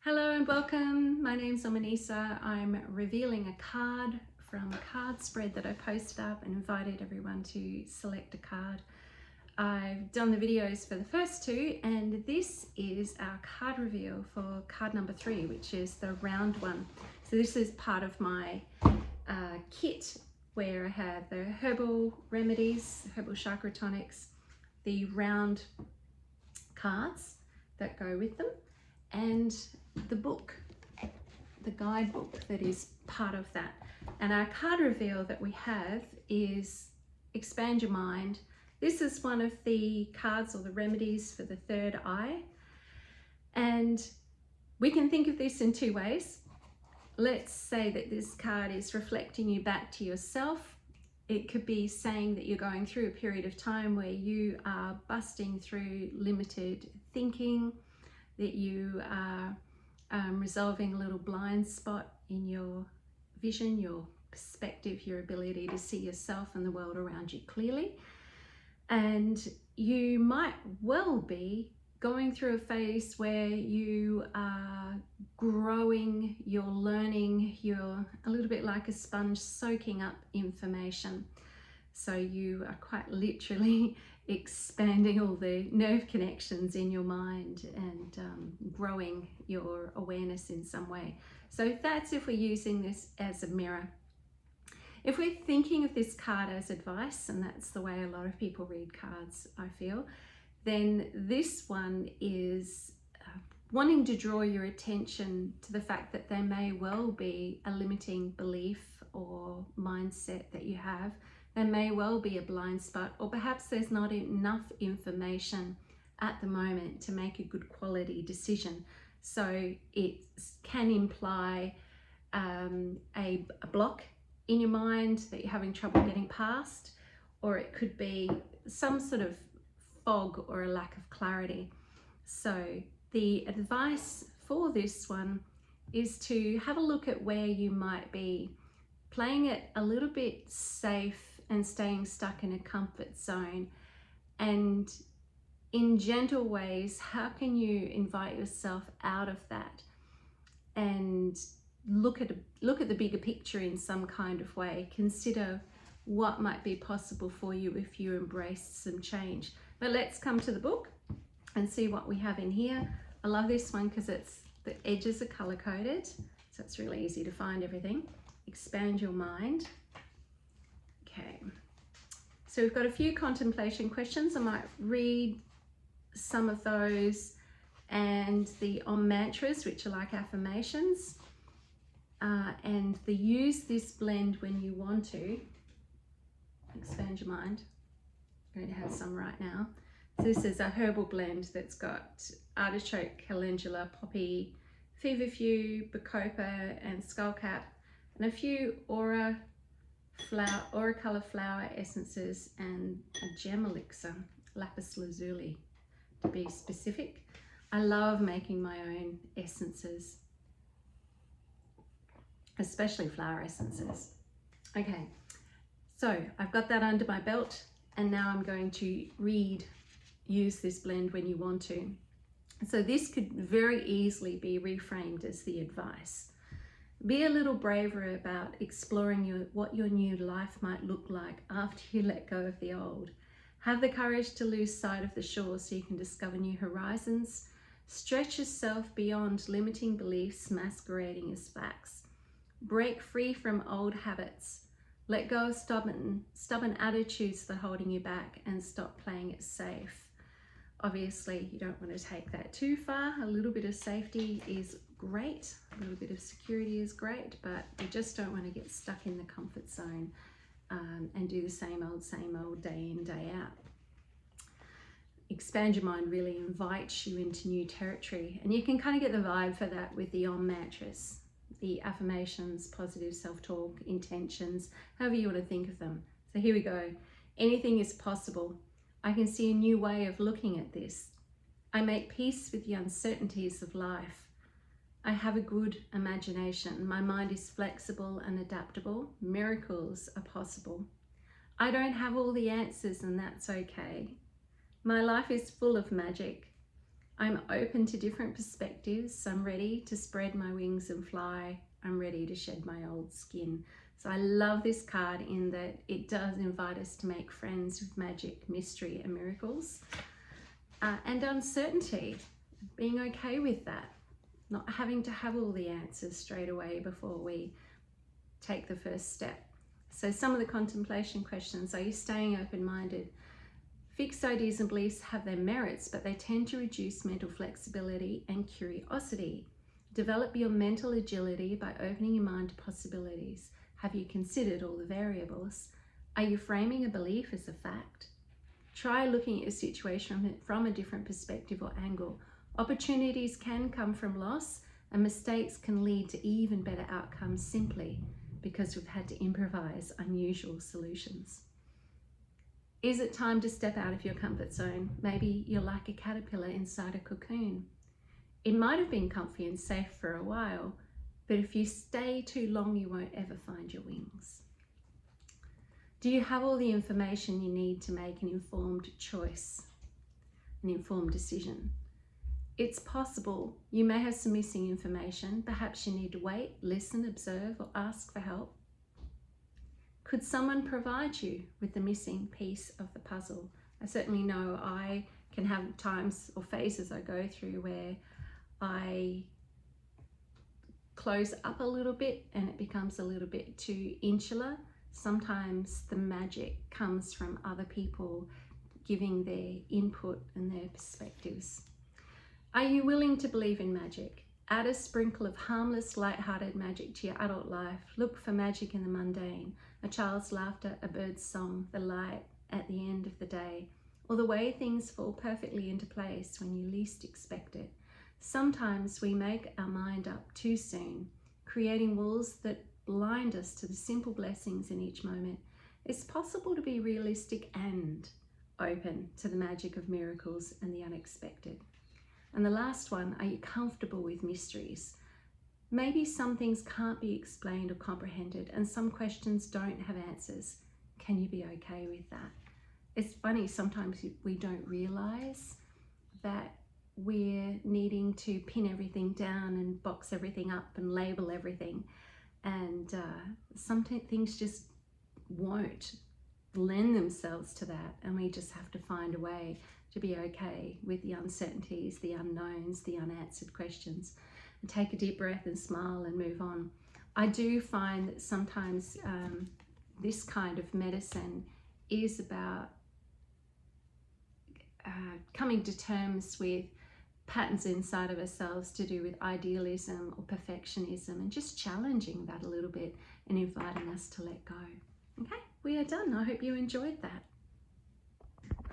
Hello and welcome. My name's Omanisa. I'm revealing a card from a card spread that I posted up and invited everyone to select a card. I've done the videos for the first two, and this is our card reveal for card number 3, which is the round one. So this is part of my kit where I have the herbal remedies, herbal chakra tonics, the round cards that go with them, and the book, the guidebook that is part of that. And our card reveal that we have is Expand Your Mind. This is one of the cards or the remedies for the third eye. And we can think of this in two ways. Let's say that this card is reflecting you back to yourself. It could be saying that you're going through a period of time where you are busting through limited thinking, that you are resolving a little blind spot in your vision, your perspective, your ability to see yourself and the world around you clearly. And you might well be going through a phase where you are growing, you're learning, you're a little bit like a sponge soaking up information. So you are quite literally expanding all the nerve connections in your mind and growing your awareness in some way. So that's if we're using this as a mirror. If we're thinking of this card as advice, and that's the way a lot of people read cards, I feel, then this one is wanting to draw your attention to the fact that there may well be a limiting belief or mindset that you have. There may well be a blind spot, or perhaps there's not enough information at the moment to make a good quality decision. So it can imply a block in your mind that you're having trouble getting past, or it could be some sort of fog or a lack of clarity. So the advice for this one is to have a look at where you might be playing it a little bit safe and staying stuck in a comfort zone, and in gentle ways, how can you invite yourself out of that and look at the bigger picture in some kind of way. Consider what might be possible for you if you embrace some change. But let's come to the book and see what we have in here. I love this one because the edges are color coded, so it's really easy to find everything. Expand Your Mind. Okay, so we've got a few contemplation questions. I might read some of those, and the Om mantras, which are like affirmations, and the use this blend when you want to. Expand Your Mind. I'm going to have some right now. So this is a herbal blend that's got artichoke, calendula, poppy, feverfew, bacopa, and skullcap, and a few aura color flower essences, and a gem elixir, lapis lazuli to be specific. I love making my own essences, especially flower essences. Okay, so I've got that under my belt, and now I'm going to use this blend when you want to. So this could very easily be reframed as the advice. Be a little braver about exploring what your new life might look like after you let go of the old. Have the courage to lose sight of the shore so you can discover new horizons. Stretch yourself beyond limiting beliefs masquerading as facts. Break free from old habits. Let go of stubborn attitudes that are holding you back, and stop playing it safe. Obviously, you don't want to take that too far. A little bit of safety is great, a little bit of security is great, but you just don't want to get stuck in the comfort zone and do the same old day in, day out. Expand Your Mind really invites you into new territory, and you can kind of get the vibe for that with the Om mantras, the affirmations, positive self-talk, intentions, however you want to think of them. So here we go. Anything is possible. I can see a new way of looking at this. I make peace with the uncertainties of life. I have a good imagination. My mind is flexible and adaptable. Miracles are possible. I don't have all the answers, and that's okay. My life is full of magic. I'm open to different perspectives. I'm ready to spread my wings and fly. I'm ready to shed my old skin. So I love this card in that it does invite us to make friends with magic, mystery, and miracles. And uncertainty, being okay with that, not having to have all the answers straight away before we take the first step. So some of the contemplation questions: are you staying open-minded? Fixed ideas and beliefs have their merits, but they tend to reduce mental flexibility and curiosity. Develop your mental agility by opening your mind to possibilities. Have you considered all the variables? Are you framing a belief as a fact? Try looking at a situation from a different perspective or angle. Opportunities can come from loss, and mistakes can lead to even better outcomes simply because we've had to improvise unusual solutions. Is it time to step out of your comfort zone? Maybe you're like a caterpillar inside a cocoon. It might have been comfy and safe for a while, but if you stay too long, you won't ever find your wings. Do you have all the information you need to make an informed choice, an informed decision? It's possible you may have some missing information. Perhaps you need to wait, listen, observe, or ask for help. Could someone provide you with the missing piece of the puzzle? I certainly know I can have times or phases I go through where I close up a little bit and it becomes a little bit too insular. Sometimes the magic comes from other people giving their input and their perspectives. Are you willing to believe in magic? Add a sprinkle of harmless, light-hearted magic to your adult life. Look for magic in the mundane, a child's laughter, a bird's song, the light at the end of the day, or the way things fall perfectly into place when you least expect it. Sometimes we make our mind up too soon, creating walls that blind us to the simple blessings in each moment. It's possible to be realistic and open to the magic of miracles and the unexpected. And the last one, are you comfortable with mysteries? Maybe some things can't be explained or comprehended, and some questions don't have answers. Can you be okay with that? It's funny, sometimes we don't realize that we're needing to pin everything down and box everything up and label everything. And some things just won't lend themselves to that, and we just have to find a way to be okay with the uncertainties, the unknowns, the unanswered questions, and take a deep breath and smile and move on. I do find that sometimes this kind of medicine is about coming to terms with patterns inside of ourselves to do with idealism or perfectionism, and just challenging that a little bit and inviting us to let go. Okay, we are done. I hope you enjoyed that.